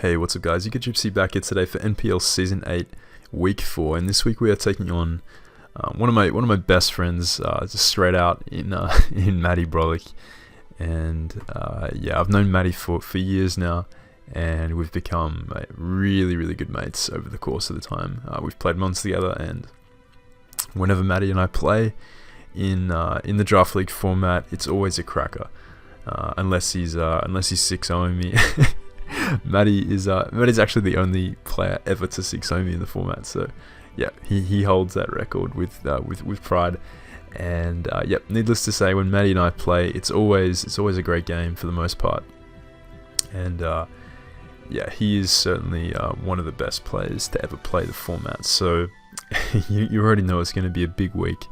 Hey, what's up guys? You get Gypsy back here today for NPL Season 8, Week 4, and this week we are taking on one of my best friends, just straight out in Matty Brollic, and yeah, I've known Matty for years now, and we've become really good mates over the course of the time. We've played months together, and whenever Matty and I play in the draft league format, it's always a cracker, unless he's 6-0ing me. Matty's actually the only player ever to 6-0 me in the format, so yeah, he holds that record with pride. And yep, needless to say, when Matty and I play, it's always a great game for the most part. And yeah, he is certainly one of the best players to ever play the format. So you already know it's going to be a big week.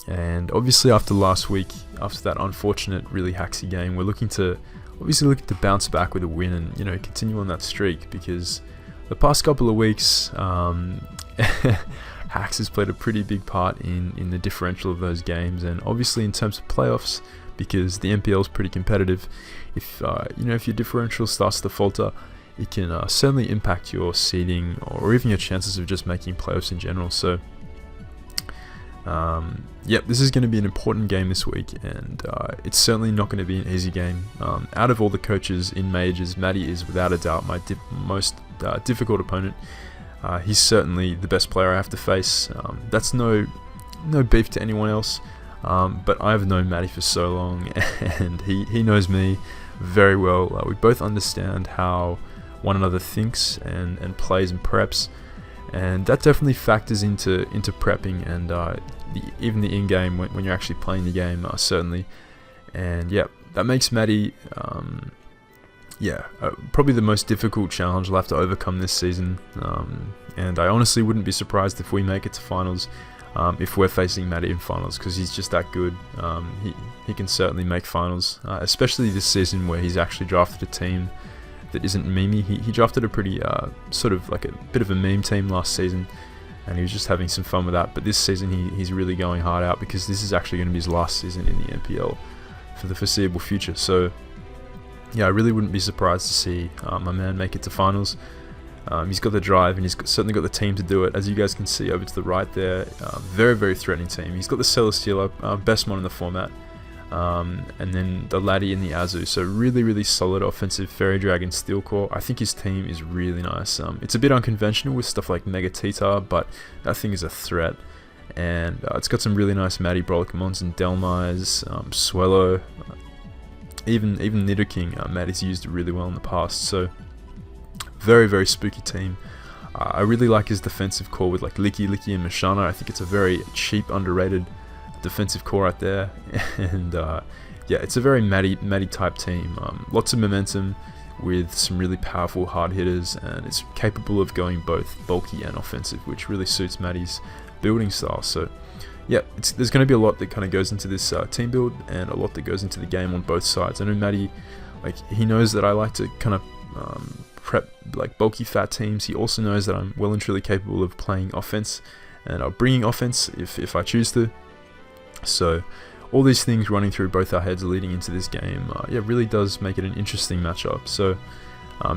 And obviously after last week, after that unfortunate, really hacksy game, we're looking to bounce back with a win and, you know, continue on that streak, because the past couple of weeks, hacks has played a pretty big part in the differential of those games, and obviously in terms of playoffs, because the NPL is pretty competitive. If if your differential starts to falter, it can certainly impact your seeding or even your chances of just making playoffs in general. So yep, this is going to be an important game this week, and it's certainly not going to be an easy game. Out of all the coaches in majors, Matty is without a doubt my most difficult opponent. He's certainly the best player I have to face. That's no beef to anyone else, but I've known Matty for so long, and he knows me very well. We both understand how one another thinks and plays and preps, and that definitely factors into prepping and even the in-game when you're actually playing the game, certainly. And yeah, that makes Matty probably the most difficult challenge I'll have to overcome this season. And I honestly wouldn't be surprised if we make it to finals, if we're facing Matty in finals, because he's just that good. He can certainly make finals, especially this season where he's actually drafted a team that isn't memey. He drafted a pretty sort of like a bit of a meme team last season, and he was just having some fun with that. But this season he's really going hard out, because this is actually going to be his last season in the NPL for the foreseeable future. So yeah, I really wouldn't be surprised to see my man make it to finals. He's got the drive, and he's certainly got the team to do it. As you guys can see over to the right there, very threatening team. He's got the Celestial, best mod in the format, and then the Laddie and the Azu. So really solid offensive Fairy Dragon Steel Core. I think his team is really nice. It's a bit unconventional with stuff like Mega Titar, but that thing is a threat. And it's got some really nice Matty Brollic mons and Delmise, Swellow, even Nidoking. Matty's used really well in the past. So very spooky team. I really like his defensive core with like Licky and Mashana. I think it's a very cheap, underrated defensive core right there. And yeah, it's a very Matty type team. Lots of momentum with some really powerful hard hitters, and it's capable of going both bulky and offensive, which really suits Matty's building style. So yeah, there's going to be a lot that kind of goes into this team build, and a lot that goes into the game on both sides. I know Matty, like, he knows that I like to kind of prep like bulky fat teams. He also knows that I'm well and truly capable of playing offense and bringing offense if I choose to. So all these things running through both our heads leading into this game, yeah, really does make it an interesting matchup. So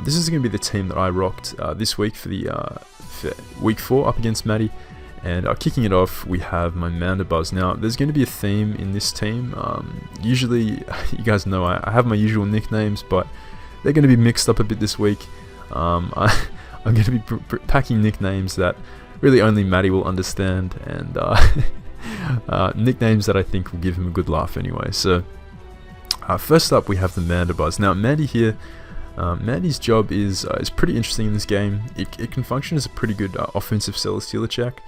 this is going to be the team that I rocked this week for week 4 up against Matty. And kicking it off, we have my Mandibuzz. Now, there's going to be a theme in this team. Usually, you guys know I have my usual nicknames, but they're going to be mixed up a bit this week. I'm going to be packing nicknames that really only Matty will understand, and nicknames that I think will give him a good laugh anyway. So, first up, we have the Mandibuzz. Now, Mandy here, Mandy's job is pretty interesting in this game. It can function as a pretty good offensive Celesteela check,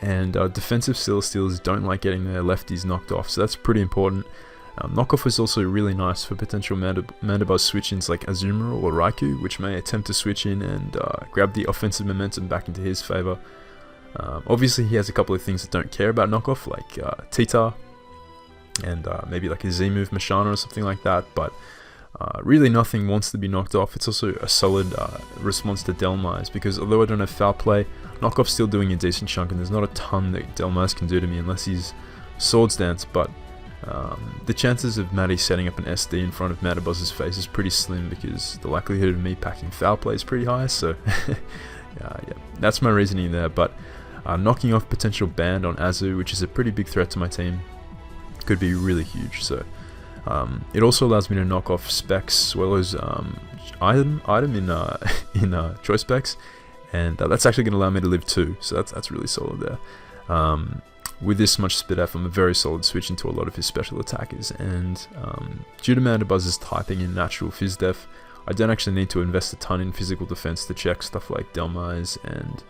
and defensive Celesteals don't like getting their lefties knocked off, so that's pretty important. Knockoff is also really nice for potential Mandibuzz switch-ins like Azumarill or Raikou, which may attempt to switch in and grab the offensive momentum back into his favor. Obviously, he has a couple of things that don't care about knockoff, like Titar and maybe like a Z-move Mashana or something like that, but really nothing wants to be knocked off. It's also a solid response to Delmise, because although I don't have foul play, knockoff's still doing a decent chunk, and there's not a ton that Delmise can do to me unless he's Swords Dance. But The chances of Matty setting up an SD in front of Matterbuzz's face is pretty slim because the likelihood of me packing foul play is pretty high, so yeah, that's my reasoning there. But knocking off potential banned on Azu, which is a pretty big threat to my team, could be really huge. So it also allows me to knock off specs as well as item in choice specs, and that's actually going to allow me to live 2, so that's really solid there. With this much speed F, I'm a very solid switch into a lot of his special attackers, and due to Matterbuzz's typing and natural phys def, I don't actually need to invest a ton in physical defense to check stuff like Delmise and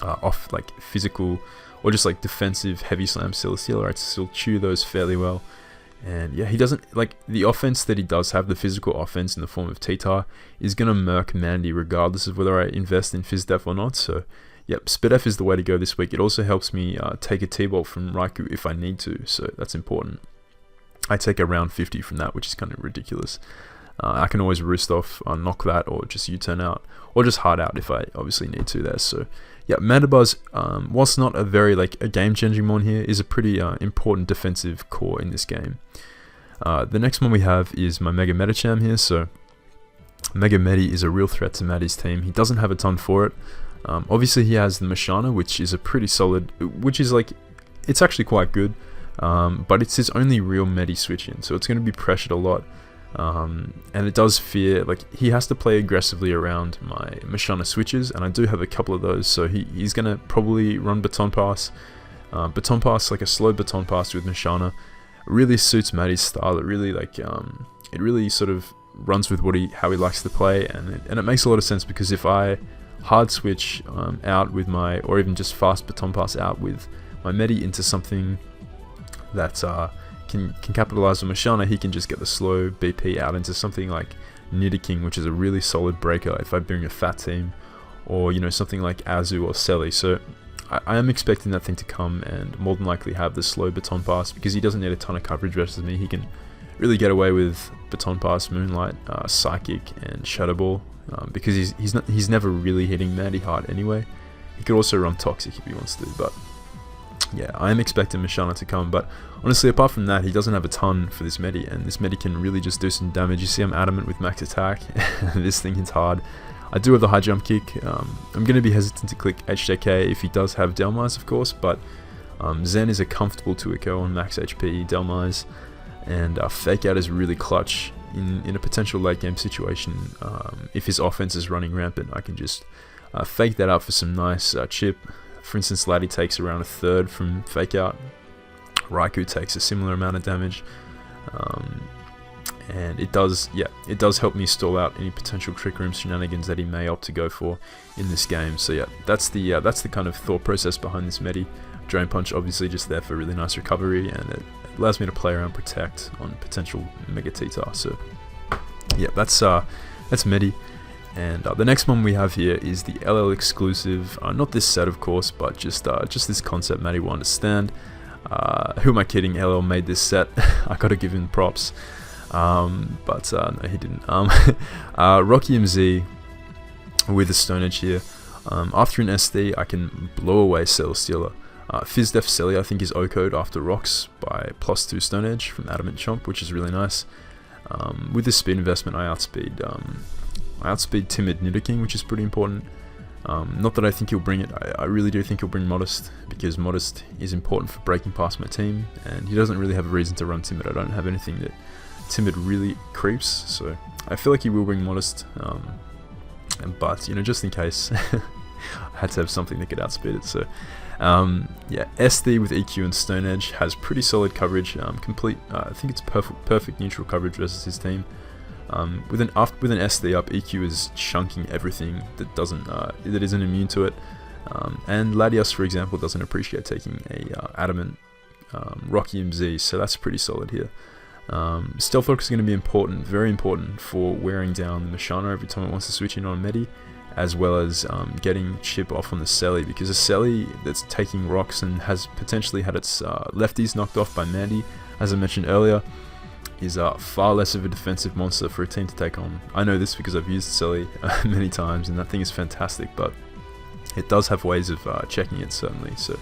off like physical or just like defensive heavy slam Celesteela. I still chew those fairly well. And yeah, he doesn't, like, the offense that he does have, the physical offense in the form of T-Tar, is going to murk Mandy regardless of whether I invest in phys def or not. So yep, Spit F is the way to go this week. It also helps me take a T-Bolt from Raikou if I need to, so that's important. I take around 50 from that, which is kind of ridiculous. I can always roost off, knock that, or just U-turn out, or just hard out if I obviously need to there. So yeah, Matterbuzz, whilst not a very a game-changing one here, is a pretty important defensive core in this game. The next one we have is my Mega Medicham here. So Mega Medi is a real threat to Matty's team. He doesn't have a ton for it. Obviously he has the Mashana, which is a pretty solid, which is it's actually quite good, but it's his only real Medi switch in, so it's going to be pressured a lot. And it does fear, he has to play aggressively around my Mashana switches, and I do have a couple of those, so he's going to probably run Baton Pass. Baton Pass, like a slow Baton Pass with Mashana, really suits Matty's style. It really, it really sort of runs with how he likes to play, and it makes a lot of sense, because if I hard switch out with my, or even just fast Baton Pass out with my Medi into something that can capitalize on Mashana, he can just get the slow BP out into something like Nidoking, which is a really solid breaker if I bring a fat team, or something like Azu or Selly. So I am expecting that thing to come and more than likely have the slow Baton Pass, because he doesn't need a ton of coverage versus me. He can really get away with Baton Pass, Moonlight, Psychic, and Shadow Ball, because he's never really hitting Matty hard anyway. He could also run Toxic if he wants to, but yeah, I am expecting Mashana to come. But honestly, apart from that, he doesn't have a ton for this Medi, and this Medi can really just do some damage. You see I'm adamant with max attack. This thing hits hard. I do have the high jump kick. I'm going to be hesitant to click HJK if he does have Delmise, of course, but Zen is a comfortable 2 echo on max HP Delmise, and Fake Out is really clutch in a potential late game situation. If his offense is running rampant, I can just fake that out for some nice chip. For instance, Laddie takes around a third from Fake Out. Raikou takes a similar amount of damage. And it does help me stall out any potential Trick Room shenanigans that he may opt to go for in this game. So yeah, that's the kind of thought process behind this Medi. Drain Punch obviously just there for really nice recovery, and it allows me to play around Protect on potential Mega T-Tar. So yeah, that's Medi. And the next one we have here is the LL exclusive, not this set of course, but just this concept Matty will understand. Who am I kidding? LL made this set. I gotta give him props. But no, he didn't. Rocky MZ with a Stone Edge here. After an SD, I can blow away Celesteela. Phys Def Selly, I think, is O-code after Rocks by +2 Stone Edge from Adamant Chomp, which is really nice. With this speed investment, I outspeed Timid Nidoking, which is pretty important. Not that I think he'll bring it. I really do think he'll bring Modest, because Modest is important for breaking past my team, and he doesn't really have a reason to run Timid. I don't have anything that Timid really creeps, so I feel like he will bring Modest, but just in case, I had to have something that could outspeed it. So yeah, SD with EQ and Stone Edge has pretty solid coverage, complete, I think it's perfect neutral coverage versus his team. With an SD up, EQ is chunking everything that isn't immune to it, and Latios, for example, doesn't appreciate taking a Adamant Rocky MZ, so that's pretty solid here. Stealth Rock is going to be important, very important for wearing down the Mashana every time it wants to switch in on Medi, as well as getting chip off on the Selly, because a Selly that's taking rocks and has potentially had its lefties knocked off by Mandy, as I mentioned earlier, is far less of a defensive monster for a team to take on. I know this because I've used Selly many times, and that thing is fantastic, but it does have ways of checking it, certainly. So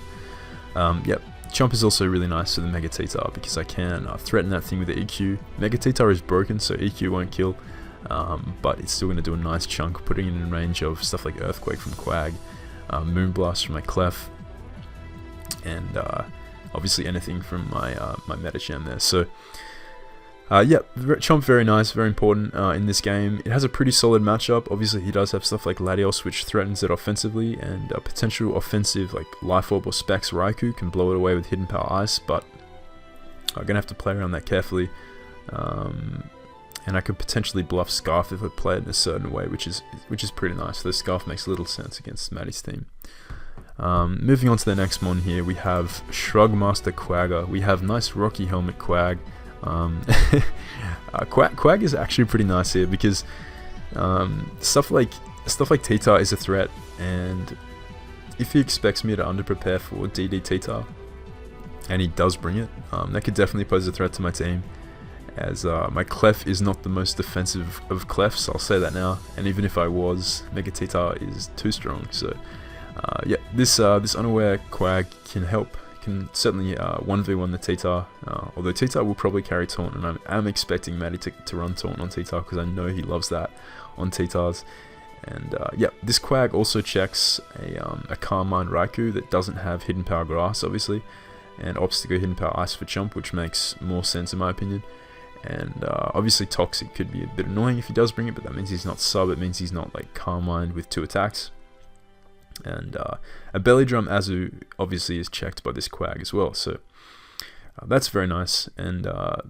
yep, Chomp is also really nice for the Mega T-Tar because I can threaten that thing with the EQ. Mega T-Tar is broken, so EQ won't kill, but it's still going to do a nice chunk, putting it in range of stuff like Earthquake from Quag, Moonblast from my Clef, and obviously anything from my my Metacham there. So yeah, Chomp very nice, very important in this game. It has a pretty solid matchup. Obviously he does have stuff like Latios, which threatens it offensively, and potential offensive like Life Orb or Specs Raikou can blow it away with Hidden Power Ice, but I'm gonna have to play around that carefully. And I could potentially bluff Scarf if I play it in a certain way, which is pretty nice. The Scarf makes little sense against Matty's team. Moving on to the next mon here, we have Shrugmaster Quagga. We have nice Rocky Helmet Quag. Quag is actually pretty nice here because stuff like T-Tar is a threat, and if he expects me to underprepare for DD T-Tar, and he does bring it, that could definitely pose a threat to my team, as my Clef is not the most defensive of Clefs, I'll say that now, and even if I was, Mega T-Tar is too strong. So yeah, this unaware Quag can help. Can certainly 1v1 the T-Tar, although T-Tar will probably carry Taunt, and I'm expecting Matty to run Taunt on T-Tar because I know he loves that on T-Tars. And yeah, this Quag also checks a Calm Mind Raikou that doesn't have Hidden Power Grass, obviously, and Obstacle Hidden Power Ice for Chomp, which makes more sense in my opinion. And obviously Toxic could be a bit annoying if he does bring it, but that means he's not sub, it means he's not like Calm Mind with 2 attacks. And a Belly Drum Azu obviously is checked by this Quag as well, so that's very nice. And a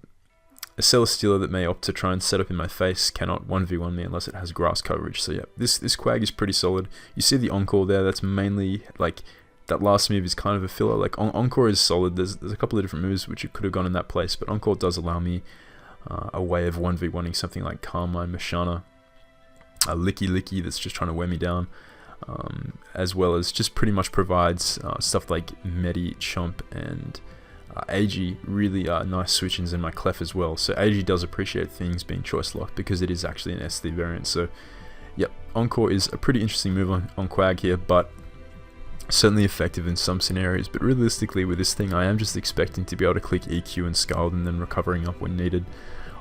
Celesteela that may opt to try and set up in my face cannot 1v1 me unless it has grass coverage. So yeah, this Quag is pretty solid. You see the Encore there, that's mainly like, that last move is kind of a filler. Like Encore is solid, there's a couple of different moves which it could have gone in that place, but Encore does allow me a way of 1v1ing something like Calm Mind Mashana, a Licky that's just trying to wear me down. As well as just pretty much provides stuff like Medi, Chomp, and AG really nice switch-ins in my Clef as well. So AG does appreciate things being choice locked because it is actually an SD variant. So yep, Encore is a pretty interesting move on Quag here, but certainly effective in some scenarios. But realistically with this thing, I am just expecting to be able to click EQ and Scald and then recovering up when needed.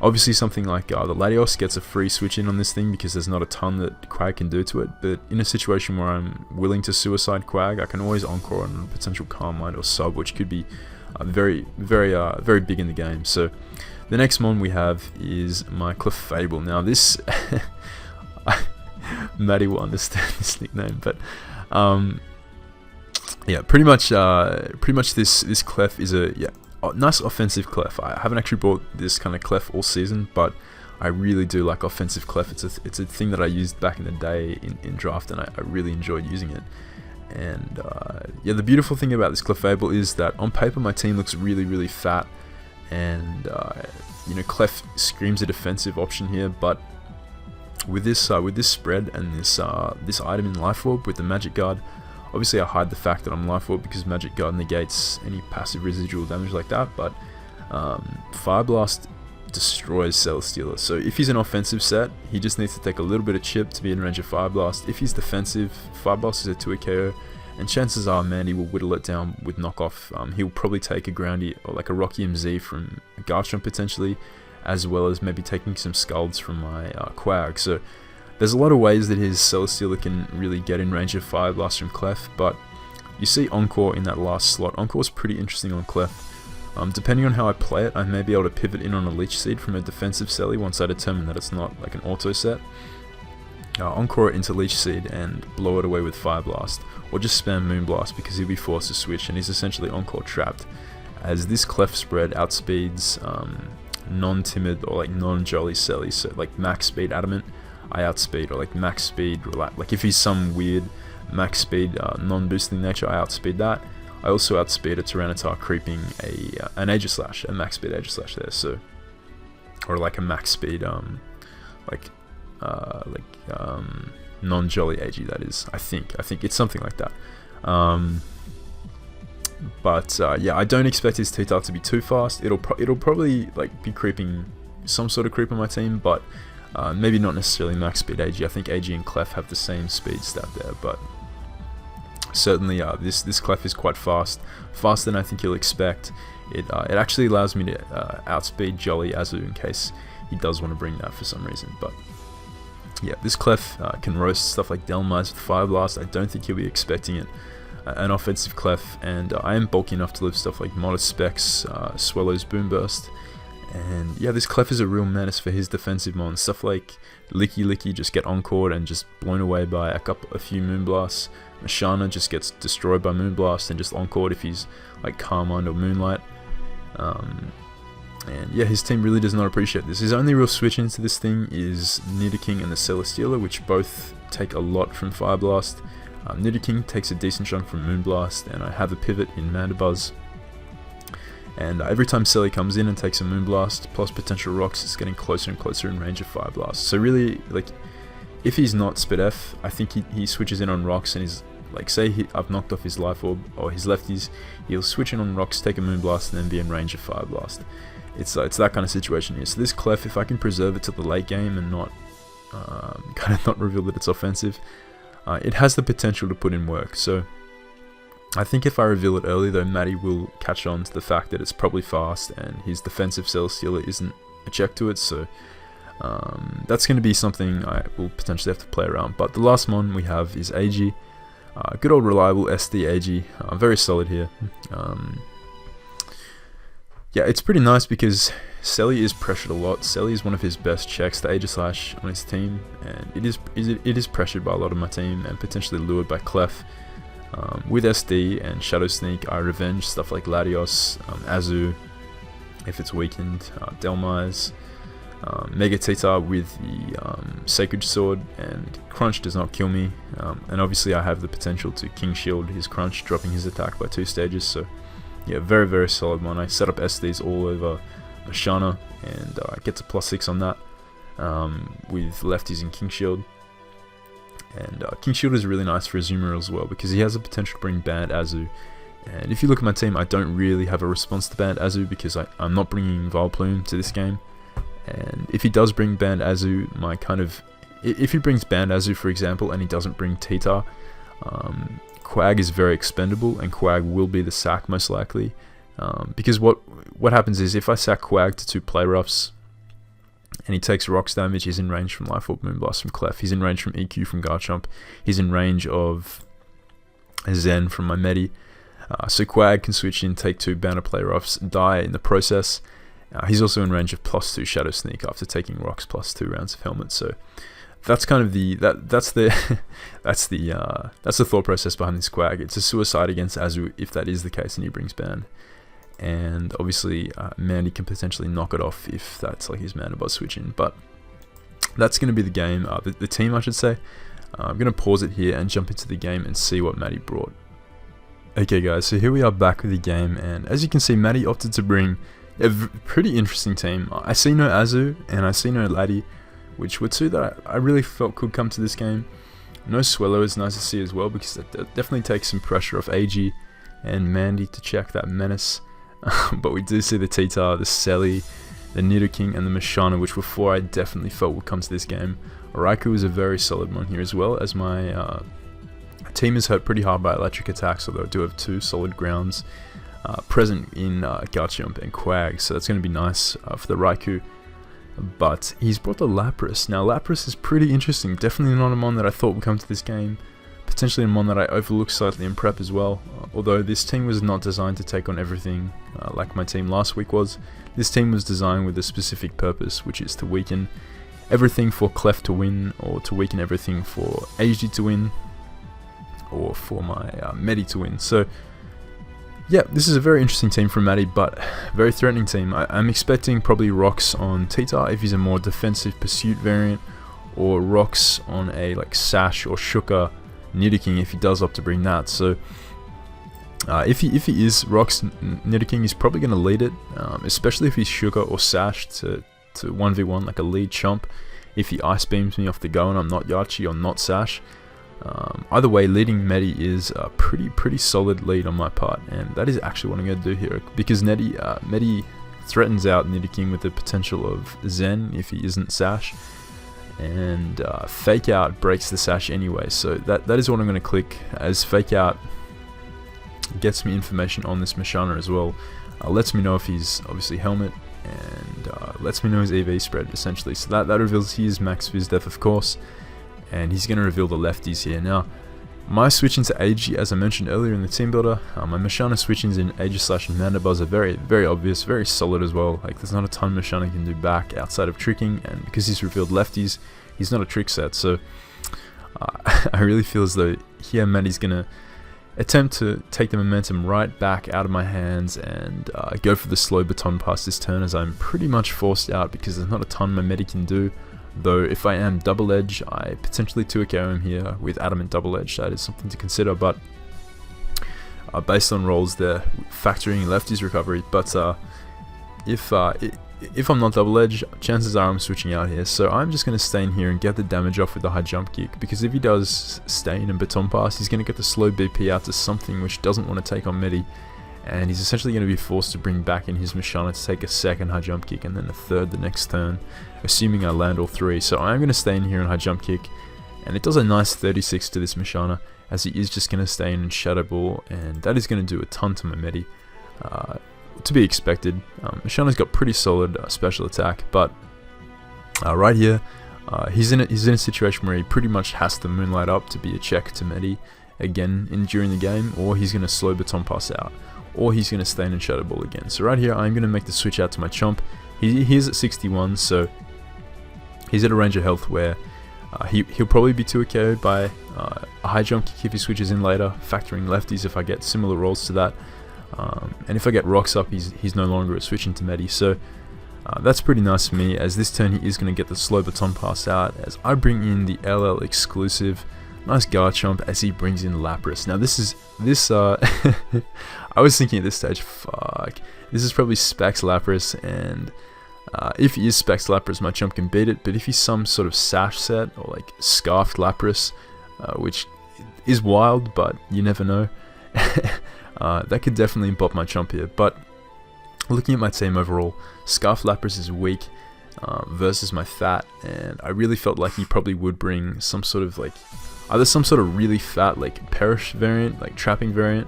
Obviously something like the Latios gets a free switch in on this thing because there's not a ton that Quag can do to it, but in a situation where I'm willing to suicide Quag, I can always Encore on a potential Calm Mind or sub, which could be very big in the game. So the next mon we have is my Clefable. Now this, Matty will understand this nickname, but yeah, pretty much this Clef is a nice offensive Clef. I haven't actually bought this kind of Clef all season, but I really do like offensive Clef. It's a thing that I used back in the day in draft, and I really enjoyed using it. And yeah, the beautiful thing about this Clefable is that on paper my team looks really fat, and you know, Clef screams a defensive option here, but with this spread and this item in Life Orb with the Magic Guard, obviously I hide the fact that I'm Life Orb because Magic Guard negates any passive residual damage like that, but Fire Blast destroys Celesteela. So if he's an offensive set, he just needs to take a little bit of chip to be in range of Fire Blast. If he's defensive, Fire Blast is a 2 KO, and chances are Mandy will whittle it down with knockoff. He'll probably take a Groundy or like a Rocky MZ from Garchomp potentially, as well as maybe taking some Scalds from my Quag. So there's a lot of ways that his Celesteela can really get in range of Fire Blast from Clef, but you see Encore in that last slot. Encore's pretty interesting on Clef. Depending on how I play it, I may be able to pivot in on a Leech Seed from a defensive Celly once I determine that it's not like an auto set. Encore it into Leech Seed and blow it away with Fire Blast, or just spam Moonblast because he'll be forced to switch and he's essentially Encore trapped, as this Clef spread outspeeds non-timid or like non-jolly Celly. So like max speed Adamant, I outspeed, or like max speed, like if he's some weird max speed non-boosting nature, I outspeed that. I also outspeed a Tyranitar creeping an Aegislash, a max speed Aegislash there, so, or like a max speed non-jolly AG, that is. I think it's something like that. But yeah, I don't expect his T-Tar to be too fast. It'll probably like be creeping some sort of creep on my team, but maybe not necessarily max speed AG. I think AG and Clef have the same speed stat there, but certainly this clef is quite fast, faster than I think you'll expect. It actually allows me to outspeed Jolly Azu in case he does want to bring that for some reason. But yeah, this clef can roast stuff like Delmise with Fire Blast. I don't think he'll be expecting it. An offensive clef, and I am bulky enough to live stuff like Modest Specs, Swallow's Boom Burst, and yeah, this clef is a real menace for his defensive mon. Stuff like Licky Licky just get encored and just blown away by a few Moonblasts. Mashana just gets destroyed by Moonblast and just encored if he's like Carmine or Moonlight. And yeah, his team really does not appreciate this. His only real switch into this thing is Nidoking and the Celesteela, which both take a lot from Fire Blast. Nidoking takes a decent chunk from Moonblast, and I have a pivot in Mandibuzz. And every time Selly comes in and takes a Moonblast plus potential rocks, it's getting closer and closer in range of Fire Blast. So really, like, if he's not Spit F, I think he switches in on rocks, and he's like, say I've knocked off his Life Orb or his lefties, he'll switch in on rocks, take a Moonblast, and then be in range of Fire Blast. It's that kind of situation here. So this clef, if I can preserve it to the late game and not kind of not reveal that it's offensive, it has the potential to put in work. So I think if I reveal it early, though, Matty will catch on to the fact that it's probably fast and his defensive Celesteela isn't a check to it. So that's going to be something I will potentially have to play around. But the last mon we have is AG. Good old reliable SD AG. Very solid here. Yeah, it's pretty nice because Selly is pressured a lot. Selly is one of his best checks to Aegislash on his team, and it is pressured by a lot of my team and potentially lured by Clef. With SD and Shadow Sneak, I revenge stuff like Latios, Azu, if it's weakened, Delmise, Mega Titar with the Sacred Sword, and Crunch does not kill me. And obviously I have the potential to King Shield his Crunch, dropping his attack by 2 stages, so yeah, very, very solid one. I set up SDs all over Mashana, and I get to +6 on that with lefties in King Shield. And King Shield is really nice for Azumarill as well, because he has the potential to bring Banned Azu. And if you look at my team, I don't really have a response to Banned Azu, because I'm not bringing Vileplume to this game. And if he does bring Banned Azu, if he brings Banned Azu, for example, and he doesn't bring Titar, Quag is very expendable, and Quag will be the sack most likely. Because what happens is, if I sack Quag to 2 play roughs, and he takes rocks damage, he's in range from Life Orb Moonblast from Clef, he's in range from EQ from Garchomp, he's in range of Zen from my Medi. So Quag can switch in, take 2 banner play roughs, die in the process. He's also in range of +2 Shadow Sneak after taking rocks +2 rounds of Helmet. So that's kind of that's the thought process behind this Quag. It's a suicide against Azu if that is the case and he brings Ban. And obviously Mandy can potentially knock it off if that's like his Mandibuzz switch in. But that's going to be the game, the team I should say. I'm going to pause it here and jump into the game and see what Matty brought. Okay guys, so here we are back with the game, and as you can see, Matty opted to bring a pretty interesting team. I see no Azu and I see no Laddie, which were 2 that I really felt could come to this game. No Swallow is nice to see as well, because that definitely takes some pressure off AG and Mandy to check that menace. But we do see the Titar, the Selly, the Nidoking, and the Mashana, which were 4 I definitely felt would come to this game. Raikou is a very solid one here as well, as my team is hurt pretty hard by electric attacks, although I do have 2 solid grounds present in Garchomp and Quag, so that's going to be nice for the Raikou. But he's brought the Lapras. Now Lapras is pretty interesting, definitely not a mon that I thought would come to this game, potentially a mon that I overlooked slightly in prep as well, although this team was not designed to take on everything like my team last week was. This team was designed with a specific purpose, which is to weaken everything for Clef to win, or to weaken everything for AG to win, or for my Medi to win. So yeah, this is a very interesting team from Matty, but very threatening team. I'm expecting probably rocks on Titar if he's a more defensive pursuit variant, or rocks on a like Sash or Shuka Nidoking if he does opt to bring that. So if he is rocks Nidoking, he's probably going to lead it, especially if he's Shuka or Sash to 1v1 like a lead chomp. If he ice beams me off the go and I'm not Yachi or not Sash, either way, leading Medi is a pretty solid lead on my part, and that is actually what I'm going to do here, because Medi threatens out Nidoking with the potential of Zen if he isn't Sash, and Fake Out breaks the sash anyway, so that is what I'm going to click, as Fake Out gets me information on this Mashana as well. Lets me know if he's obviously helmet, and lets me know his EV spread essentially. So that reveals his max Fizz def, of course, and he's going to reveal the lefties here. Now, my switch-ins to AG, as I mentioned earlier in the team builder, my Mashana switch-ins in Aegis/, and Mandibuzz are very, very obvious, very solid as well. Like, there's not a ton Mashana can do back outside of tricking, and because he's revealed lefties, he's not a trick set. So I really feel as though here Matty's gonna attempt to take the momentum right back out of my hands and go for the slow baton pass this turn, as I'm pretty much forced out because there's not a ton my Matty can do. Though if I am double edge, I potentially 2KO him here with adamant double edge. That is something to consider, but based on rolls there, factoring lefty's recovery. But if I'm not double edge, chances are I'm switching out here. So I'm just going to stay in here and get the damage off with the high jump kick, because if he does stay in and baton pass, he's going to get the slow BP out to something which doesn't want to take on Matty. And he's essentially going to be forced to bring back in his Mashana to take a second high jump kick and then a third the next turn, assuming I land all three. So I'm going to stay in here and high jump kick, and it does a nice 36 to this Mashana, as he is just going to stay in and Shadow Ball, and that is going to do a ton to my Matty. To be expected. Mashana's got pretty solid special attack, but right here, he's in a situation where he pretty much has to Moonlight up to be a check to Matty again during the game, or he's going to slow baton pass out, or he's going to stay in and Shadow Ball again. So right here, I'm going to make the switch out to my Chomp. He's at 61, so he's at a range of health where he'll probably be 2KO'd by a high jump kick if he switches in later, factoring lefties if I get similar rolls to that. And if I get rocks up, he's no longer a switch into Matty. So that's pretty nice for me, as this turn he is going to get the slow baton pass out, as I bring in the LL exclusive. Nice guard chomp as he brings in Lapras. Now this I was thinking at this stage, fuck, this is probably Specs Lapras, and if he is Specs Lapras, my chump can beat it. But if he's some sort of sash set or like scarfed Lapras, which is wild, but you never know, that could definitely bop my chump here. But looking at my team overall, scarfed Lapras is weak versus my fat, and I really felt like he probably would bring some sort of like either some sort of really fat like perish variant, like trapping variant,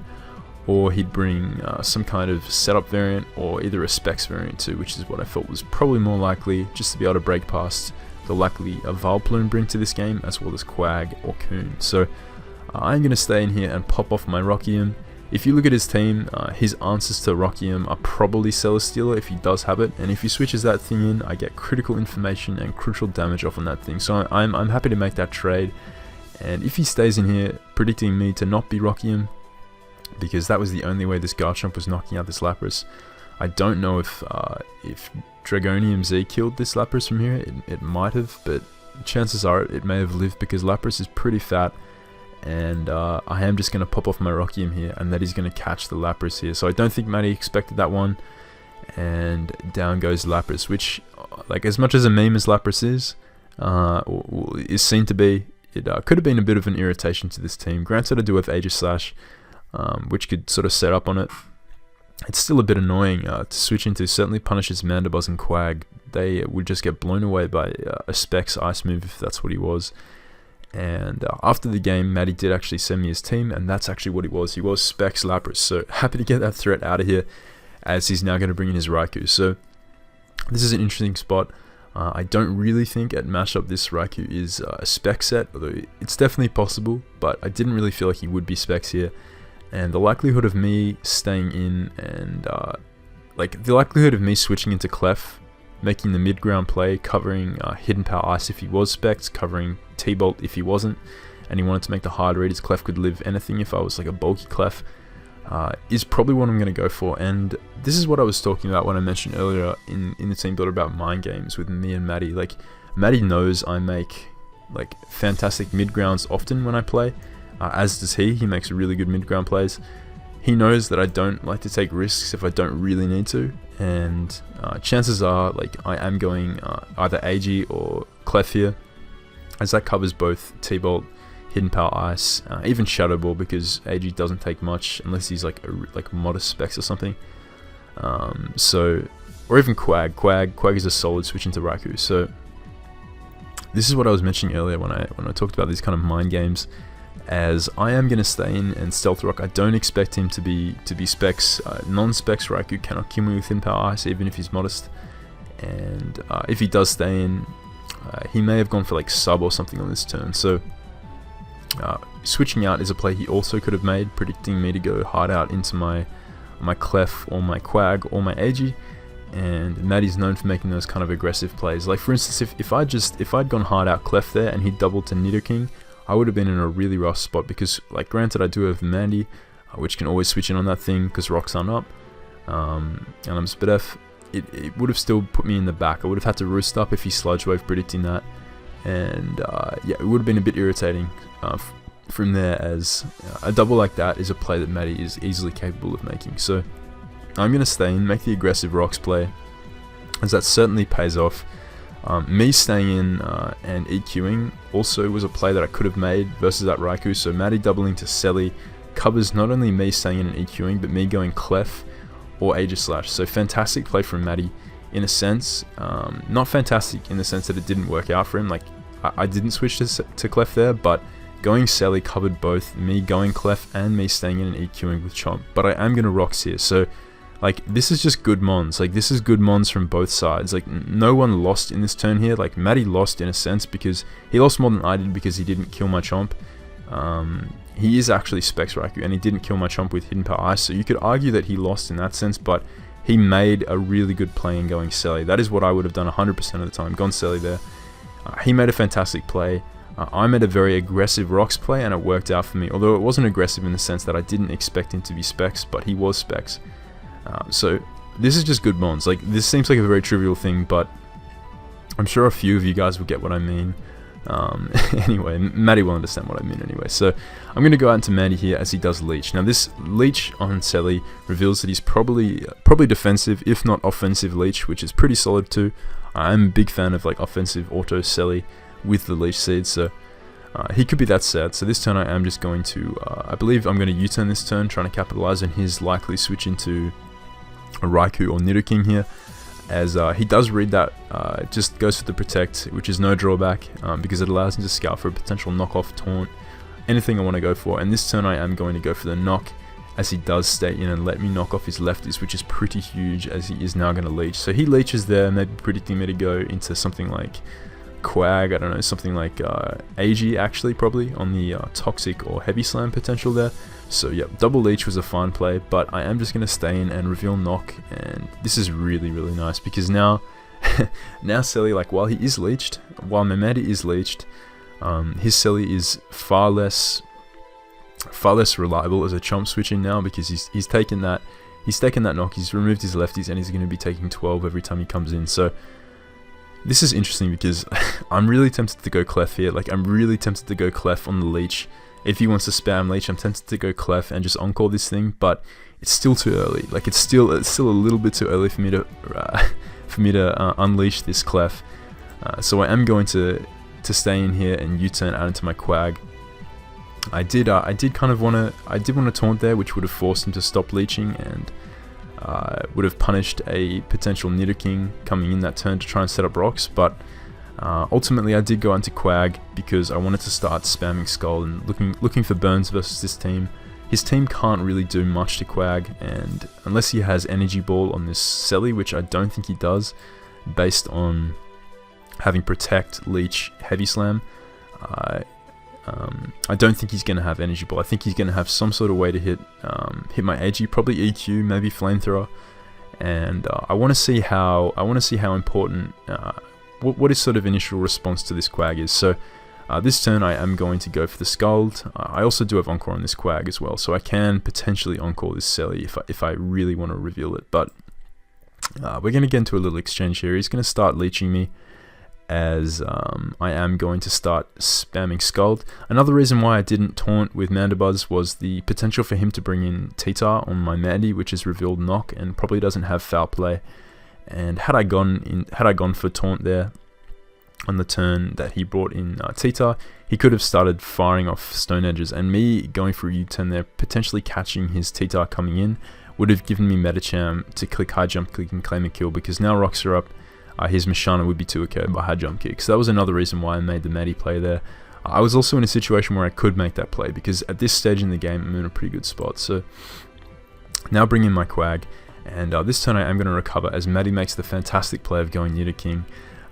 or he'd bring some kind of setup variant, or either a specs variant too, which is what I felt was probably more likely, just to be able to break past the likely a Vileplume bring to this game, as well as Quag or Coon. So I'm going to stay in here and pop off my Rockium. If you look at his team, his answers to Rockium are probably Celesteela if he does have it, and if he switches that thing in, I get critical information and crucial damage off on that thing. So I'm happy to make that trade. And if he stays in here, predicting me to not be Rockium, because that was the only way this Garchomp was knocking out this Lapras. I don't know if Dragonium Z killed this Lapras from here. It might have, but chances are it may have lived, because Lapras is pretty fat, and I am just going to pop off my Rockium here, and that is going to catch the Lapras here. So I don't think Matty expected that one, and down goes Lapras, which, like, as much as a meme as Lapras is seen to be, it could have been a bit of an irritation to this team. Granted, I do have Aegislash, which could sort of set up on it. It's still a bit annoying to switch into. Certainly punishes Mandibuzz and Quag. They would just get blown away by a Specs Ice move if that's what he was. And after the game, Matty did actually send me his team, and that's actually what he was. He was Specs Lapras. So happy to get that threat out of here, as he's now going to bring in his Raikou. So this is an interesting spot. I don't really think at mashup this Raikou is a spec set, although it's definitely possible, but I didn't really feel like he would be specs here. And the likelihood of me staying in and the likelihood of me switching into Clef, making the mid-ground play, covering Hidden Power Ice if he was specs, covering T-Bolt if he wasn't, and he wanted to make the hard read, his Clef could live anything if I was like a bulky Clef, is probably what I'm going to go for. And this is what I was talking about when I mentioned earlier in the team builder about mind games with me and Matty. Like, Matty knows I make like fantastic mid-grounds often when I play, as does he. He makes really good mid-ground plays. He knows that I don't like to take risks if I don't really need to, and chances are like I am going either AG or Clef here, as that covers both T-Bolt, Hidden Power Ice, even Shadow Ball, because AG doesn't take much unless he's like modest specs or something. Or even Quag. Quag is a solid switch into Raikou. So this is what I was mentioning earlier when I talked about these kind of mind games. As I am going to stay in and Stealth Rock, I don't expect him to be specs. Non-specs Raikou cannot kill me with Hidden Power Ice, even if he's modest. And if he does stay in, he may have gone for like sub or something on this turn. So switching out is a play he also could have made, predicting me to go hard out into my Clef or my Quag or my AG. And Matty's known for making those kind of aggressive plays. Like for instance, if I'd gone hard out Clef there and he doubled to Nidoking, I would have been in a really rough spot, because like granted I do have Mandy, which can always switch in on that thing because rocks aren't up, and I'm Spadef. It would have still put me in the back. I would have had to roost up if he Sludge Wave predicting that, and yeah, it would have been a bit irritating from there, as a double like that is a play that Matty is easily capable of making. So I'm going to stay in, make the aggressive rocks play, as that certainly pays off. Me staying in and EQing also was a play that I could have made versus that Raikou. So Matty doubling to Selly covers not only me staying in and EQing, but me going Clef or Aegislash. So fantastic play from Matty in a sense. Not fantastic in the sense that it didn't work out for him. Like I didn't switch to Clef there, but going Selly covered both me going Clef and me staying in and EQing with Chomp. But I am going to Rocks here. So like, this is just good mons. Like, this is good mons from both sides. Like, no one lost in this turn here. Like, Matty lost in a sense because he lost more than I did because he didn't kill my Chomp. He is actually Specs Raikou, and he didn't kill my Chomp with Hidden Power Ice, so you could argue that he lost in that sense, but he made a really good play in going Selly. That is what I would have done 100% of the time, gone Selly there. He made a fantastic play. I made a very aggressive Rocks play, and it worked out for me, although it wasn't aggressive in the sense that I didn't expect him to be Specs, but he was Specs. So this is just good mons. Like, this seems like a very trivial thing, but I'm sure a few of you guys will get what I mean. Anyway, Matty will understand what I mean anyway. So I'm going to go out into Matty here as he does Leech. Now this Leech on Selly reveals that he's probably defensive, if not offensive Leech, which is pretty solid too. I'm a big fan of like offensive auto Selly with the Leech Seed, so he could be that sad. So this turn I am just going to, I believe I'm going to U-turn this turn, trying to capitalize on his likely switch into a Raikou or Nidoking here, as he does read that, just goes for the Protect, which is no drawback, because it allows him to scout for a potential knockoff taunt, anything I want to go for. And this turn I am going to go for the knock, as he does stay in and let me knock off his lefties, which is pretty huge, as he is now going to leech. So he leeches there, maybe predicting me to go into something like Quag, I don't know, something like AG actually, probably, on the Toxic or Heavy Slam potential there. So yeah, double leech was a fine play, but I am just going to stay in and reveal knock, and this is really, really nice, because now, now Selly, like, while he is leeched, while Matty is leeched, his Selly is far less reliable as a chomp switching now, because he's taken that knock, he's removed his lefties, and he's going to be taking 12 every time he comes in. So this is interesting, because I'm really tempted to go Clef here. Like, I'm really tempted to go Clef on the leech. If he wants to spam leech, I'm tempted to go Clef and just encore this thing, but it's still too early. Like, it's still a little bit too early for me to unleash this Clef. So I am going to stay in here and U-turn out into my Quag. I did want to taunt there, which would have forced him to stop leeching, and would have punished a potential Nidoking coming in that turn to try and set up rocks, but ultimately I did go into Quag because I wanted to start spamming Skull and looking for burns versus this team. His team can't really do much to Quag, and unless he has Energy Ball on this Selly, which I don't think he does, based on having Protect, Leech, Heavy Slam, I don't think he's going to have Energy Ball. I think he's going to have some sort of way to hit my AG, probably EQ, maybe Flamethrower, and I want to see how important what his sort of initial response to this Quag is. So this turn I am going to go for the Scald. I also do have Encore on this Quag as well, so I can potentially Encore this Selly if I really want to reveal it. But we're going to get into a little exchange here. He's going to start leeching me, as I am going to start spamming Scald. Another reason why I didn't taunt with Mandibuzz was the potential for him to bring in Titar on my Mandy, which is revealed knock and probably doesn't have foul play. And had I gone for taunt there on the turn that he brought in Titar, he could have started firing off Stone Edges, and me going for a U-turn there, potentially catching his Titar coming in, would have given me Metacham to click high jump, click and claim a kill, because now rocks are up. his Mashana would be 2-KO'd by high jump kick. So that was another reason why I made the Matty play there. I was also in a situation where I could make that play, because at this stage in the game I'm in a pretty good spot. So now bring in my Quag, and this turn I am going to recover as Matty makes the fantastic play of going Nido King.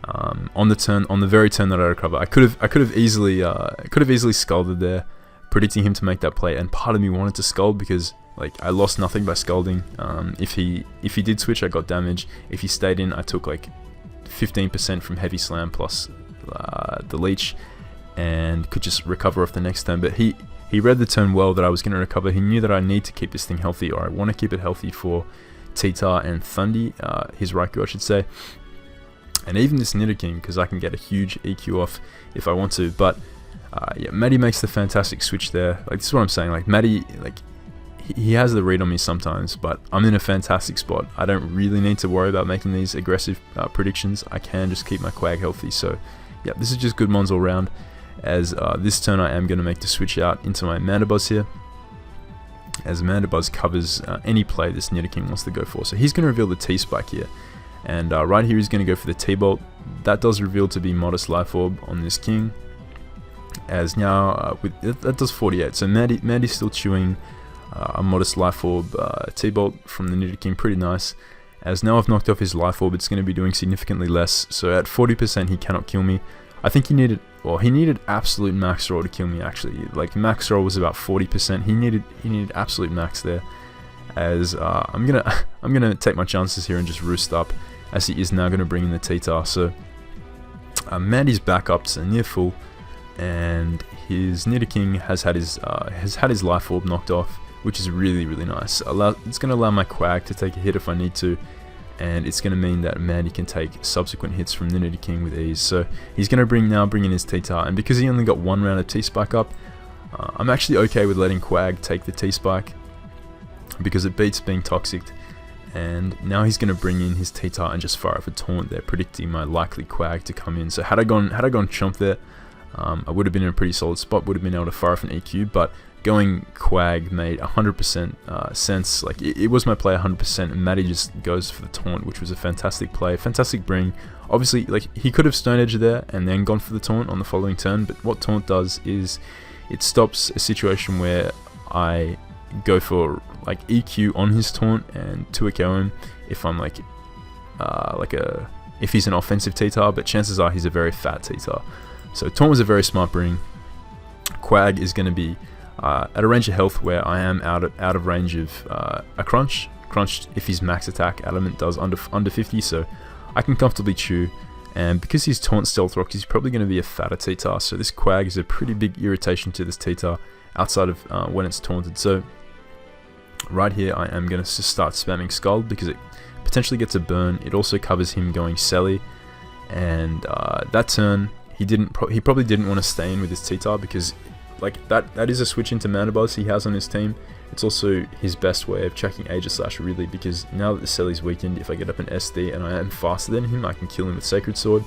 On the very turn that I recover, I could have easily scolded there, predicting him to make that play, and part of me wanted to scold because like I lost nothing by scolding. If he did switch, I got damage. If he stayed in, I took like 15% from heavy slam plus the leech, and could just recover off the next turn. But he read the turn well that I was going to recover. He knew that I need to keep this thing healthy, or I want to keep it healthy for T-Tar and Thundi, his Raikou I should say. And even this Nido King, because I can get a huge EQ off if I want to. But yeah, Matty makes the fantastic switch there. Like, this is what I'm saying. Like, Matty, like, he has the read on me sometimes, but I'm in a fantastic spot. I don't really need to worry about making these aggressive predictions. I can just keep my Quag healthy. So yeah, this is just good mons all round. As this turn I am going to make the switch out into my Mandibuzz here, as Mandibuzz covers any play this Nido King wants to go for. So he's going to reveal the T-Spike here. And right here he's going to go for the T-Bolt. That does reveal to be Modest Life Orb on this King. As now, that does 48. So Matty's still chewing a Modest Life Orb T-Bolt from the Nido King. Pretty nice. As now I've knocked off his Life Orb, it's going to be doing significantly less. So at 40% he cannot kill me. I think he needed absolute max roll to kill me actually. Like, max roll was about 40%. He needed absolute max there. As I'm gonna take my chances here and just roost up, as he is now gonna bring in the T-Tar. So Matty's back up to near full, and his Nido King has had his Life Orb knocked off, which is really nice. It's gonna allow my Quag to take a hit if I need to, and it's gonna mean that Matty can take subsequent hits from the Nido King with ease. So he's gonna bring in his T-Tar, and because he only got one round of T-Spike up, I'm actually okay with letting Quag take the T-Spike, because it beats being toxic. And now he's going to bring in his T-Tar and just fire off a taunt there, predicting my likely Quag to come in. So had I gone Chomp there, I would have been in a pretty solid spot, would have been able to fire off an EQ, but going Quag made 100% sense. Like, it was my play 100%, and Matty just goes for the taunt, which was a fantastic play, fantastic bring. Obviously, like, he could have Stone Edge there and then gone for the taunt on the following turn, but what taunt does is it stops a situation where I go for like EQ on his taunt and 2-KO him if I'm if he's an offensive T-Tar, but chances are he's a very fat T-Tar. So taunt was a very smart bring. Quag is going to be at a range of health where I am out of range of a crunch. Crunch, if his max attack element does under 50, so I can comfortably chew. And because he's taunt stealth rock, he's probably going to be a fatter T-Tar. So this Quag is a pretty big irritation to this T-Tar outside of when it's taunted. So right here I am going to just start spamming Scald, because it potentially gets a burn. It also covers him going Selly, and that turn he probably didn't want to stay in with his T-Tar, because like that is a switch into Mandibuzz he has on his team. It's also his best way of checking Aegislash really, because now that the Selly's weakened, if I get up an SD and I am faster than him, I can kill him with Sacred Sword.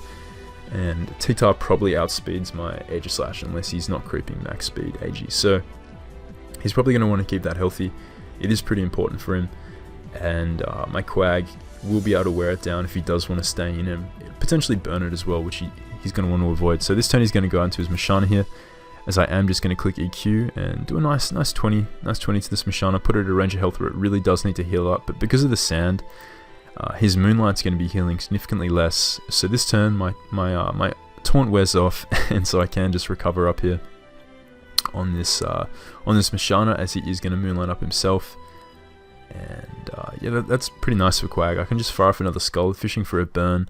And T-Tar probably outspeeds my Aegislash unless he's not creeping max speed AG. So he's probably going to want to keep that healthy. It is pretty important for him. And my Quag will be able to wear it down if he does want to stay in and potentially burn it as well, which he's going to want to avoid. So this turn he's going to go into his Mashana here, as I am just going to click EQ and do a nice 20 to this Mashana, put it at a range of health where it really does need to heal up. But because of the sand, his Moonlight's going to be healing significantly less. So this turn my taunt wears off, and so I can just recover up here on this Mashana, as he is going to Moonlight up himself. And yeah, that's pretty nice for Quag. I can just fire off another Skull, fishing for a burn,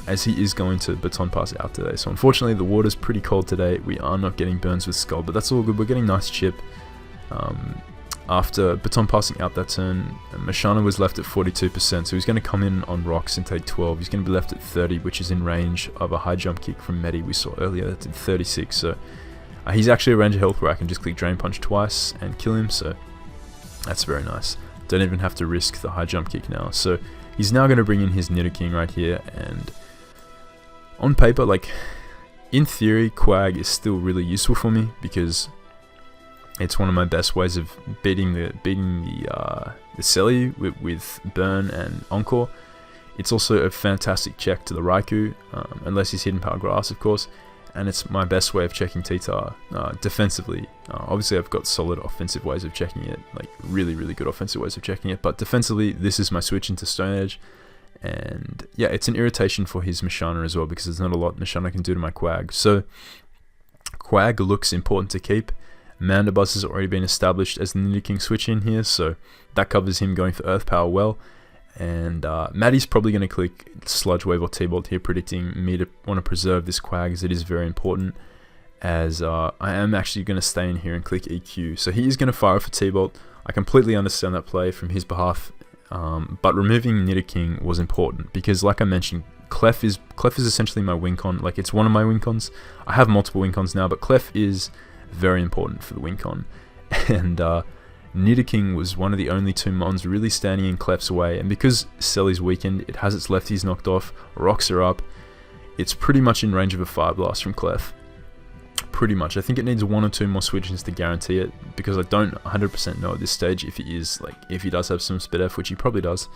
as he is going to Baton Pass out today. So unfortunately the water's pretty cold today. We are not getting burns with Skull, but that's all good. We're getting nice chip. After Baton passing out that turn, Mashana was left at 42%, so he's going to come in on rocks and take 12. He's going to be left at 30, which is in range of a high jump kick from Matty we saw earlier. That did 36, so he's actually a range of health where I can just click Drain Punch twice and kill him, so that's very nice. Don't even have to risk the high jump kick now. So he's now going to bring in his Nido King right here, and on paper, like, in theory, Quag is still really useful for me, because it's one of my best ways of beating the Selly with Burn and Encore. It's also a fantastic check to the Raikou, unless he's Hidden Power Grass, of course, and it's my best way of checking T-Tar defensively. Obviously, I've got solid offensive ways of checking it, like really, really good offensive ways of checking it, but defensively, this is my switch into Stone Edge, and yeah, it's an irritation for his Mashana as well, because there's not a lot Mashana can do to my Quag. So, Quag looks important to keep. Mandibuzz has already been established as the Nidoking switch in here, so that covers him going for Earth Power well. And Matty's probably going to click Sludge Wave or T-Bolt here, predicting me to want to preserve this Quag, as it is very important, as I am actually going to stay in here and click EQ. So he is going to fire for T-Bolt. I completely understand that play from his behalf, but removing Nidoking was important, because like I mentioned, Clef is essentially my Wincon. Like, it's one of my Wincons. I have multiple Wincons now, but Clef is very important for the Wincon. And Nidoking was one of the only two Mons really standing in Clef's way, and because Selly's weakened, it has its lefties knocked off, rocks are up, it's pretty much in range of a Fire Blast from Clef. Pretty much. I think it needs one or two more switches to guarantee it, because I don't 100% know at this stage if he does have some Spit F, which he probably does.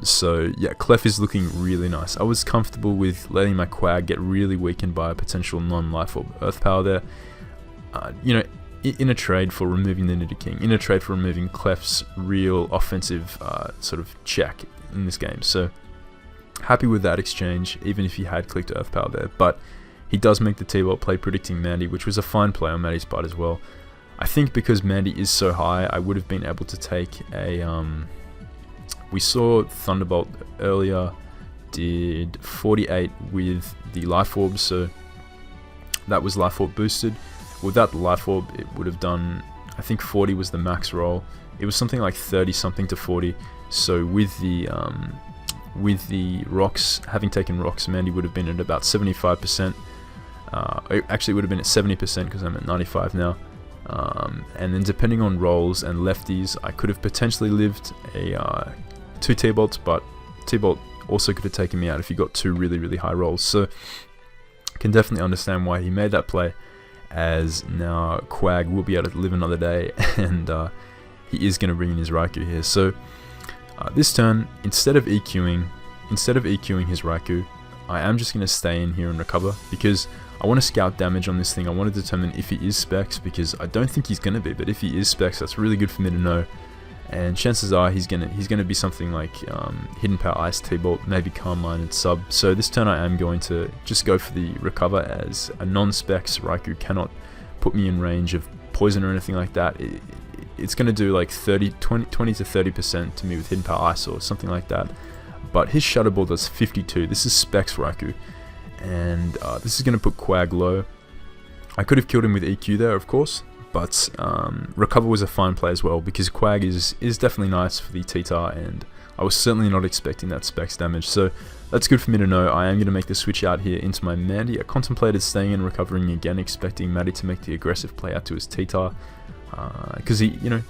So yeah, Clef is looking really nice. I was comfortable with letting my Quag get really weakened by a potential non-Life Orb Earth Power there. You know, in a trade for removing the Nidoking, in a trade for removing Clef's real offensive sort of check in this game. So happy with that exchange, even if he had clicked Earth Power there. But he does make the T-Bolt play predicting Mandy, which was a fine play on Mandy's part as well. I think because Mandy is so high, I would have been able to take a... we saw Thunderbolt earlier did 48 with the Life Orb, so that was Life Orb boosted. Without the Life Orb, it would have done, I think 40 was the max roll. It was something like 30 something to 40. So with the rocks, having taken rocks, Mandy would have been at about 75%. Actually, it would have been at 70% because I'm at 95 now. And then depending on rolls and lefties, I could have potentially lived a 2 T-Bolts, but T-Bolt also could have taken me out if he got 2 really, really high rolls. So I can definitely understand why he made that play, as now Quag will be able to live another day, and he is going to bring in his Raikou here. So this turn, instead of EQing his Raikou, I am just going to stay in here and recover, because I want to scout damage on this thing. I want to determine if he is Specs, because I don't think he's going to be, but if he is Specs, that's really good for me to know. And chances are he's gonna be something like Hidden Power Ice, T-Bolt, maybe Calm Mind and Sub. So this turn I am going to just go for the recover, as a non-Specs Raikou cannot put me in range of poison or anything like that. It's going to do like 20 to 30% to me with Hidden Power Ice or something like that. But his Shadow Ball does 52. This is Specs Raikou, and this is going to put Quag low. I could have killed him with EQ there, of course, but Recover was a fine play as well, because Quag is definitely nice for the T-Tar, and I was certainly not expecting that Specs damage, so that's good for me to know. I am going to make the switch out here into my Mandy. I contemplated staying and recovering again, expecting Matty to make the aggressive play out to his T-Tar, because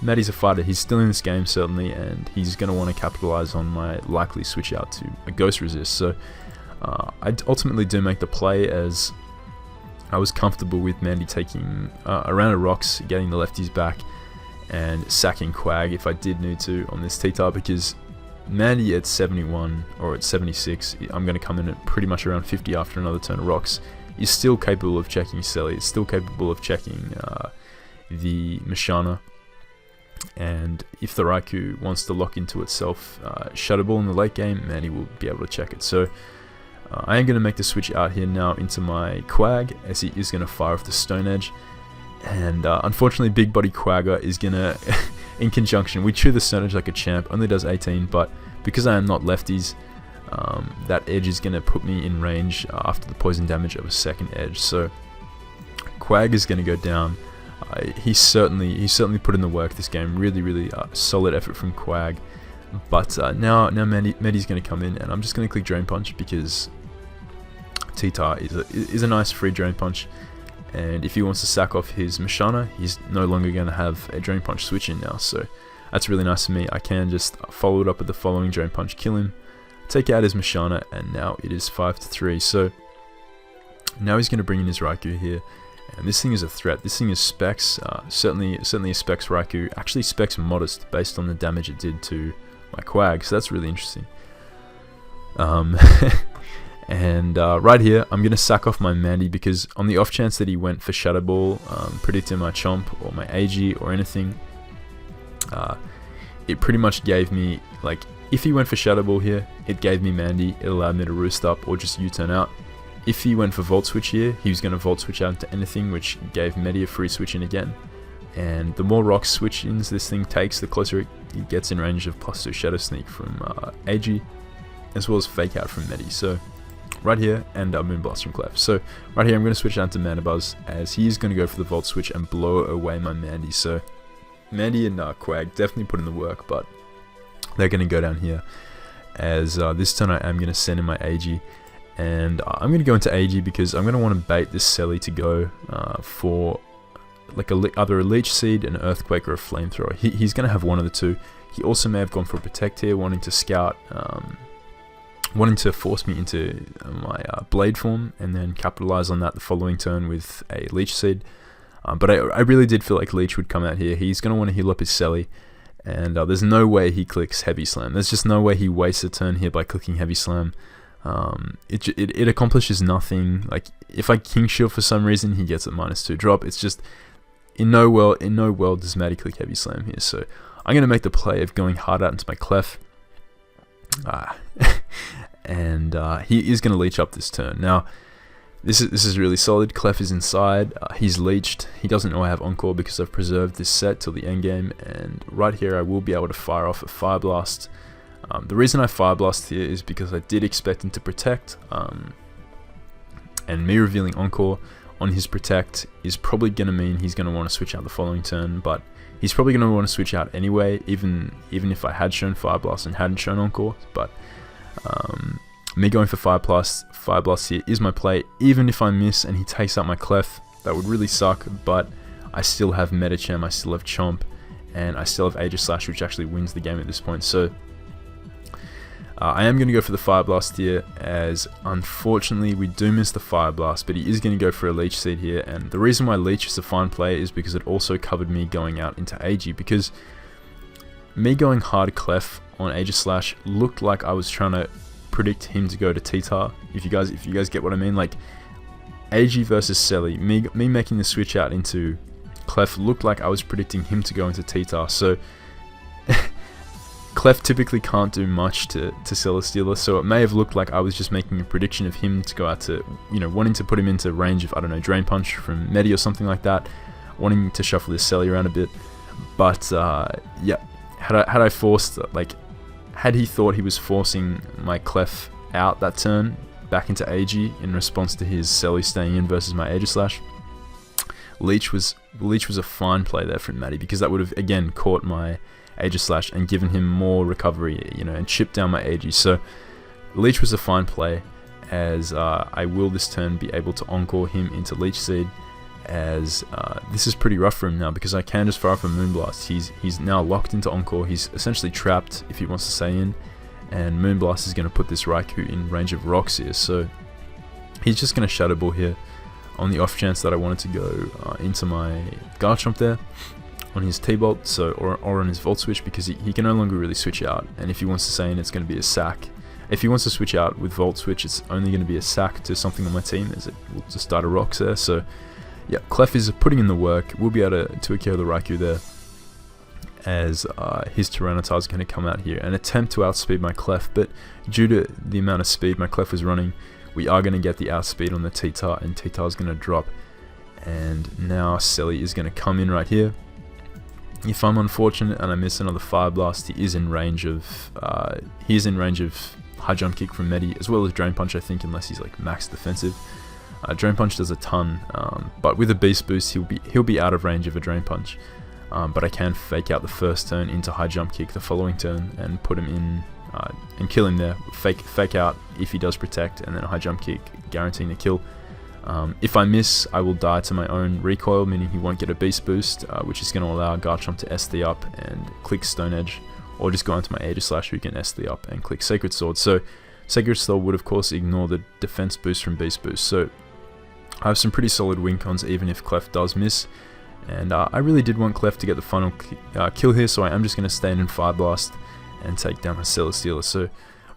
Matty's a fighter. He's still in this game certainly, and he's going to want to capitalize on my likely switch out to a Ghost Resist. So I ultimately do make the play, as I was comfortable with Mandy taking a round of rocks, getting the lefties back, and sacking Quag if I did need to on this T-Tar, because Mandy at 71 or at 76, I'm going to come in at pretty much around 50 after another turn of rocks, is still capable of checking Selly, is still capable of checking the Mashana, and if the Raikou wants to lock into itself Shadow Ball in the late game, Mandy will be able to check it. So I am going to make the switch out here now into my Quag, as he is going to fire off the Stone Edge, and unfortunately Big Body Quagga is going to, in conjunction, we chew the Stone Edge like a champ, only does 18, but because I am not lefties, that edge is going to put me in range after the poison damage of a second edge. So Quag is going to go down. He certainly put in the work this game, really solid effort from Quag, but now Mandy's going to come in, and I'm just going to click Drain Punch, because T-Tar is a nice free Drain Punch, and if he wants to sack off his Mashana, he's no longer going to have a Drain Punch switch in now, so that's really nice for me. I can just follow it up with the following Drain Punch, kill him, take out his Mashana, and now it is 5-3. So now he's going to bring in his Raikou here, and this thing is a threat. This thing is Specs, certainly a Specs Raikou, actually Specs Modest based on the damage it did to my Quag, so that's really interesting. Um, and right here, I'm going to sack off my Mandy because on the off chance that he went for Shadow Ball, predicting my Chomp or my AG or anything, it pretty much gave me, like, if he went for Shadow Ball here, it gave me Mandy, it allowed me to roost up or just U-turn out. If he went for Volt Switch here, he was going to Volt Switch out into anything, which gave Matty a free switch in again. And the more rock switch-ins this thing takes, the closer it gets in range of +2 Shadow Sneak from AG, as well as Fake Out from Matty. So right here, and Moonblast from Clef. So right here, I'm going to switch out to Mana Buzz, as he is going to go for the Volt Switch and blow away my Mandy. So Mandy and Quag definitely put in the work, but they're going to go down here, as this turn I am going to send in my AG. And I'm going to go into AG because I'm going to want to bait this Selly to go for like either a Leech Seed, an Earthquake, or a Flamethrower. He's going to have one of the two. He also may have gone for a Protect here, wanting to scout, wanting to force me into my Blade form and then capitalize on that the following turn with a Leech Seed. But I really did feel like Leech would come out here. He's going to want to heal up his Selly, and there's no way he clicks Heavy Slam. There's just no way he wastes a turn here by clicking Heavy Slam. It accomplishes nothing. Like, if I King Shield for some reason, he gets a -2 drop. It's just in no world does Matty click Heavy Slam here. So I'm gonna make the play of going hard out into my Clef, and he is gonna leech up this turn. Now this is really solid. Clef is inside. He's leeched. He doesn't know I have Encore because I've preserved this set till the end game. And right here, I will be able to fire off a Fire Blast. The reason I Fire Blast here is because I did expect him to Protect, and me revealing Encore on his Protect is probably going to mean he's going to want to switch out the following turn, but he's probably going to want to switch out anyway, even if I had shown Fire Blast and hadn't shown Encore. But me going for Fire Blast here is my play. Even if I miss and he takes out my Clef, that would really suck, but I still have Medicham, I still have Chomp, and I still have Aegislash, which actually wins the game at this point. So I am going to go for the Fire Blast here, as unfortunately we do miss the Fire Blast, but he is going to go for a Leech Seed here. And the reason why Leech is a fine play is because it also covered me going out into AG, because me going hard Clef on Aegislash looked like I was trying to predict him to go to T-Tar. If you guys get what I mean, like AG versus Selly, me making the switch out into Clef looked like I was predicting him to go into T-Tar. So Clef typically can't do much to Celesteela, so it may have looked like I was just making a prediction of him to go out to, wanting to put him into range of, I don't know, Drain Punch from Matty or something like that, wanting to shuffle his Selly around a bit. But yeah, had I forced, like, had he thought he was forcing my Clef out that turn back into AG in response to his Selly staying in versus my Aegislash, Leech was a fine play there from Matty, because that would have again caught my Aegislash and given him more recovery, and chipped down my AG. So Leech was a fine play, as I will this turn be able to Encore him into Leech Seed, as this is pretty rough for him now, because I can just fire off a Moonblast. He's now locked into Encore. He's essentially trapped if he wants to stay in, and Moonblast is going to put this Raikou in range of rocks here. So he's just going to Shadow Ball here on the off chance that I wanted to go into my Garchomp there on his T-Bolt, so or on his Volt Switch, because he can no longer really switch out, and if he wants to stay in, it's going to be a sack. If he wants to switch out with Volt Switch, it's only going to be a sack to something on my team, as it will just start a rocks there. So yeah, Clef is putting in the work. We'll be able to KO the Raikou there, as his Tyranitar is going to come out here and attempt to outspeed my Clef, but due to the amount of speed my Clef was running, we are going to get the outspeed on the T-Tar, and T-Tar is going to drop. And now Selly is going to come in right here. If I'm unfortunate and I miss another Fire Blast, he is in range of High Jump Kick from Matty, as well as Drain Punch, I think, unless he's like max defensive. Drain Punch does a ton, but with a Beast Boost, he'll be out of range of a Drain Punch. But I can fake out the first turn into High Jump Kick the following turn and put him in and kill him there. Fake out if he does Protect, and then a High Jump Kick guaranteeing the kill. If I miss, I will die to my own recoil, meaning he won't get a Beast Boost, which is going to allow Garchomp to SD up and click Stone Edge, or just go into my Aegislash, who can SD up and click Sacred Sword. So Sacred Sword would of course ignore the defense boost from Beast Boost. So I have some pretty solid win cons even if Clef does miss, and I really did want Clef to get the final kill here, so I am just going to stay in Fire Blast and take down my Celesteela. So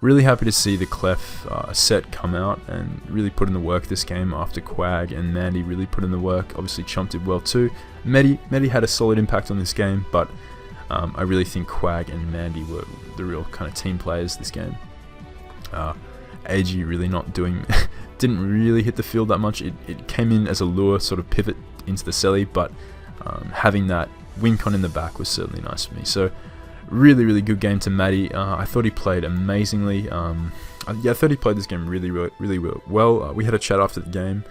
really happy to see the Clef set come out and really put in the work this game after Quag and Mandy really put in the work. Obviously Chump did well too. Matty had a solid impact on this game, but I really think Quag and Mandy were the real kind of team players this game. AG really not doing, didn't really hit the field that much. It came in as a lure, sort of pivot into the celly, but having that win con in the back was certainly nice for me. So really good game to Matty. I thought he played amazingly. Yeah, I thought he played this game really well. We had a chat after the game.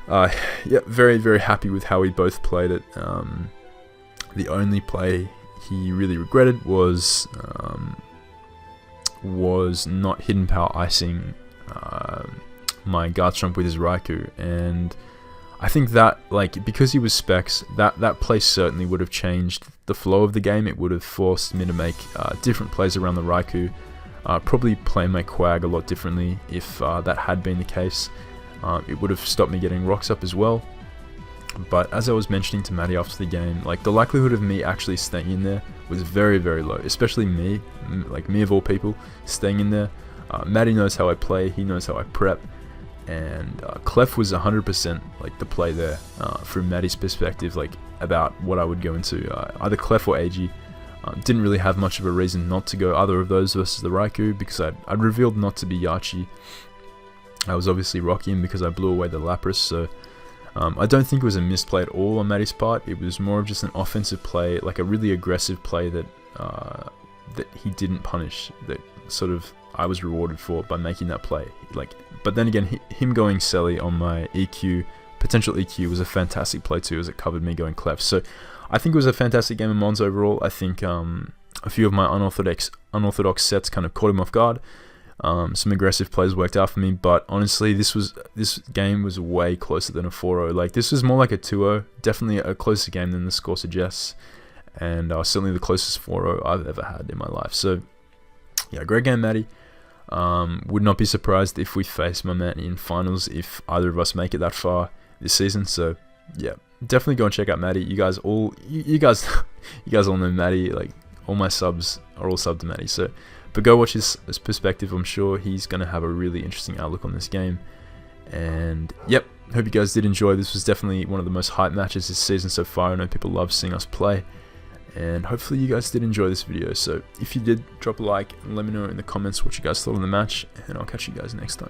Yeah, very happy with how we both played it. The only play he really regretted was not hidden power icing my Garchomp with his Raikou, and I think that, like, because he was specs, that play certainly would have changed the flow of the game. It would have forced me to make different plays around the Raikou, probably play my Quag a lot differently if that had been the case. It would have stopped me getting rocks up as well. But as I was mentioning to Matty after the game, like, the likelihood of me actually staying in there was very low, especially me, like me of all people, staying in there. Matty knows how I play, he knows how I prep, and Clef was 100% like the play there from Matty's perspective, like about what I would go into, either Clef or AG. Didn't really have much of a reason not to go either of those versus the Raikou, because I'd revealed not to be Yachi. I was obviously rocking him because I blew away the Lapras, so I don't think it was a misplay at all on Matty's part. It was more of just an offensive play, like a really aggressive play that that he didn't punish, that sort of I was rewarded for by making that play. Like, but then again, him going Selly on my EQ, potential EQ, was a fantastic play too, as it covered me going Clef. So I think it was a fantastic game of Mons overall. I think a few of my unorthodox sets kind of caught him off guard. Some aggressive plays worked out for me, but honestly, this game was way closer than a 4-0. Like, this was more like a 2-0, definitely a closer game than the score suggests, and certainly the closest 4-0 I've ever had in my life. So yeah, great game, Matty. Would not be surprised if we face my Matty in finals if either of us make it that far this season. So yeah, definitely go and check out Matty. You guys all you guys all know Matty. Like, all my subs are all subbed to Matty. So, but go watch his perspective. I'm sure he's gonna have a really interesting outlook on this game. And yep, hope you guys did enjoy. This was definitely one of the most hyped matches this season so far. I know people love seeing us play, and hopefully you guys did enjoy this video. So if you did, drop a like and let me know in the comments what you guys thought of the match, and I'll catch you guys next time.